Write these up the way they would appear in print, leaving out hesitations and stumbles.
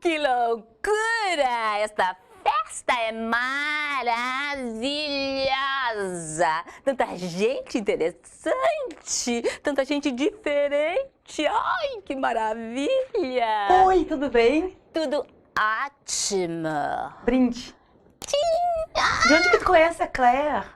Que loucura! Esta festa é maravilhosa! Tanta gente interessante, tanta gente diferente. Ai, que maravilha! Oi, tudo bem? Tudo ótimo. Brinde. De onde que tu conhece a Claire?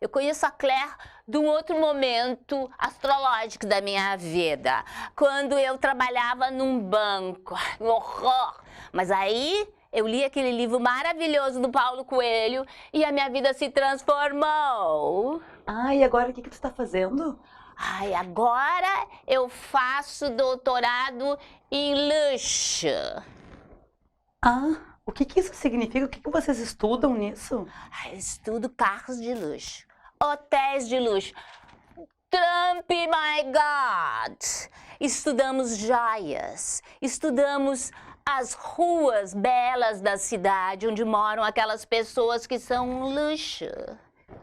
Eu conheço a Claire de um outro momento astrológico da minha vida, quando eu trabalhava num banco. Um horror! Mas aí eu li aquele livro maravilhoso do Paulo Coelho e a minha vida se transformou. Ah, e agora o que tu tá fazendo? Ai, agora eu faço doutorado em luxo. Ah, o que isso significa? O que vocês estudam nisso? Ai, estudo carros de luxo, hotéis de luxo. Trump, my God! Estudamos joias, estudamos as ruas belas da cidade onde moram aquelas pessoas que são um luxo.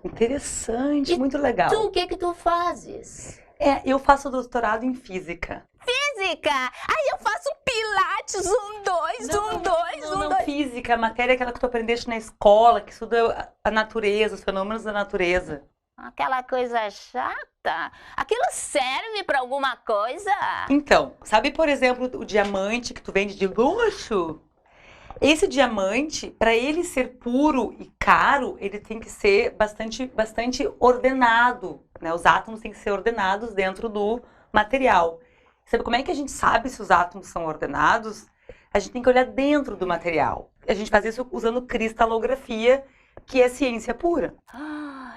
Interessante, E muito legal. Tu, o que tu fazes? Eu faço doutorado em física. Física! Aí eu faço pilates, Não, física, a matéria é aquela que tu aprendeste na escola, que estuda a natureza, os fenômenos da natureza. Aquela coisa chata. Aquilo serve pra alguma coisa? Então, sabe, por exemplo, o diamante que tu vende de luxo? Esse diamante, para ele ser puro e caro, ele tem que ser bastante ordenado, né? Os átomos têm que ser ordenados dentro do material. Sabe como é que a gente sabe se os átomos são ordenados? A gente tem que olhar dentro do material. A gente faz isso usando cristalografia, que é ciência pura.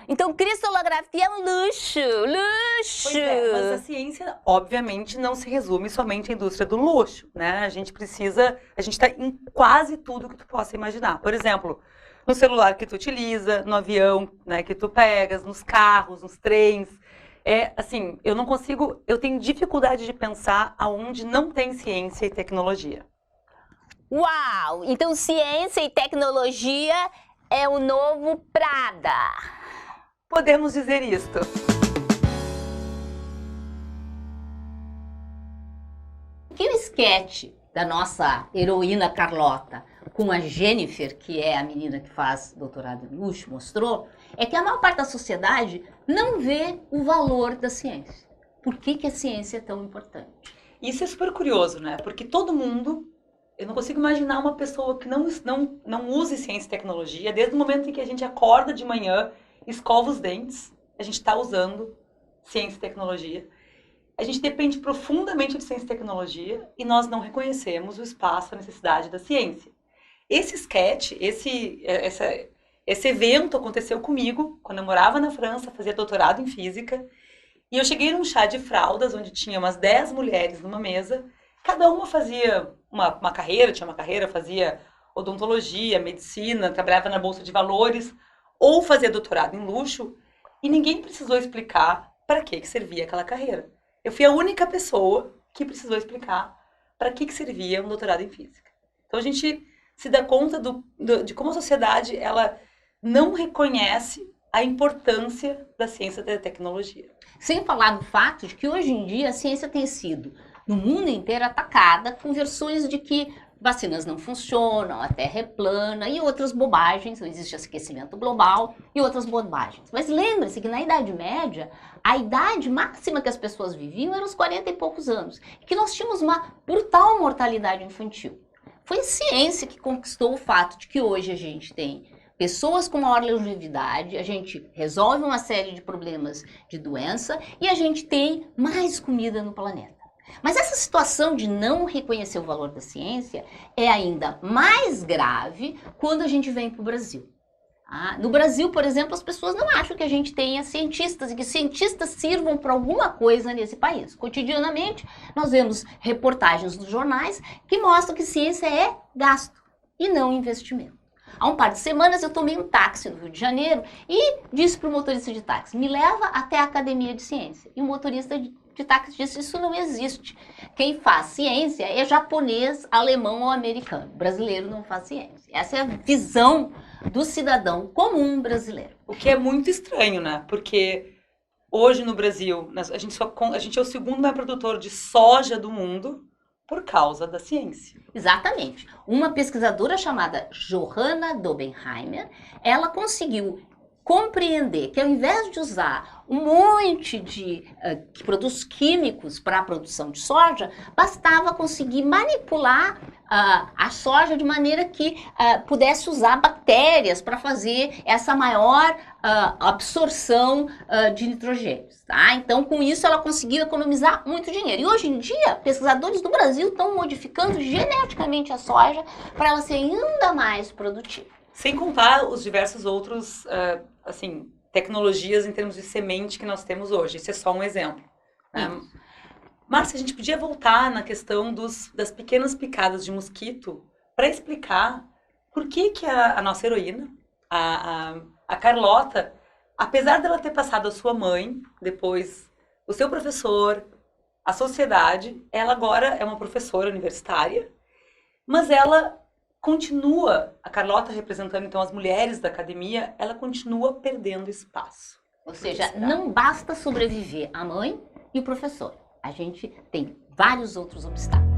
Então cristalografia é um luxo, luxo! Pois é, mas a ciência, obviamente, não se resume somente à indústria do luxo, né? A gente está em quase tudo que tu possa imaginar. Por exemplo, no celular que tu utiliza, no avião, né, que tu pegas, nos carros, nos trens. Eu tenho dificuldade de pensar aonde não tem ciência e tecnologia. Uau! Então ciência e tecnologia é o novo Prada. Podemos dizer isto. Que o esquete da nossa heroína Carlota com a Jennifer, que é a menina que faz doutorado em luxo, mostrou, é que a maior parte da sociedade não vê o valor da ciência. Por que a ciência é tão importante? Isso é super curioso, né? Porque todo mundo... Eu não consigo imaginar uma pessoa que não use ciência e tecnologia. Desde o momento em que a gente acorda de manhã, escova os dentes, a gente está usando ciência e tecnologia. A gente depende profundamente de ciência e tecnologia e nós não reconhecemos o espaço, a necessidade da ciência. Esse sketch, esse evento aconteceu comigo quando eu morava na França, fazia doutorado em física. E eu cheguei num chá de fraldas, onde tinha umas 10 mulheres numa mesa. Cada uma fazia uma carreira, fazia odontologia, medicina, trabalhava na Bolsa de Valores, ou fazia doutorado em luxo, e ninguém precisou explicar para que servia aquela carreira. Eu fui a única pessoa que precisou explicar para que servia um doutorado em física. Então a gente se dá conta de como a sociedade ela não reconhece a importância da ciência e da tecnologia. Sem falar do fato de que hoje em dia a ciência tem sido, no mundo inteiro, atacada com versões de que vacinas não funcionam, a Terra é plana e outras bobagens, não existe aquecimento global e outras bobagens. Mas lembre-se que na Idade Média, a idade máxima que as pessoas viviam era os 40 e poucos anos, e que nós tínhamos uma brutal mortalidade infantil. Foi a ciência que conquistou o fato de que hoje a gente tem pessoas com maior longevidade, a gente resolve uma série de problemas de doença e a gente tem mais comida no planeta. Mas essa situação de não reconhecer o valor da ciência é ainda mais grave quando a gente vem para o Brasil. No Brasil, por exemplo, as pessoas não acham que a gente tenha cientistas e que cientistas sirvam para alguma coisa nesse país. Cotidianamente, nós vemos reportagens nos jornais que mostram que ciência é gasto e não investimento. Há um par de semanas eu tomei um táxi no Rio de Janeiro e disse para o motorista de táxi, me leva até a Academia de Ciência. E o motorista de táxi disse, isso não existe. Quem faz ciência é japonês, alemão ou americano. Brasileiro não faz ciência. Essa é a visão do cidadão comum brasileiro. O que é muito estranho, né? Porque hoje no Brasil, a gente é o segundo maior produtor de soja do mundo, por causa da ciência. Exatamente. Uma pesquisadora chamada Johanna Dobenheimer, ela conseguiu compreender que ao invés de usar um monte de produtos químicos para a produção de soja, bastava conseguir manipular a soja de maneira que pudesse usar bactérias para fazer essa maior absorção de nitrogênios. Tá? Então, com isso, ela conseguiu economizar muito dinheiro. E hoje em dia, pesquisadores do Brasil estão modificando geneticamente a soja para ela ser ainda mais produtiva. Sem contar os diversos outros, tecnologias em termos de semente que nós temos hoje. Isso é só um exemplo. Né? Márcia, a gente podia voltar na questão das pequenas picadas de mosquito para explicar por que a nossa heroína, a Carlota, apesar dela ter passado a sua mãe, depois o seu professor, a sociedade, ela agora é uma professora universitária, mas ela continua, a Carlota representando então as mulheres da academia, ela continua perdendo espaço. Ou seja, não basta sobreviver a mãe e o professor. A gente tem vários outros obstáculos.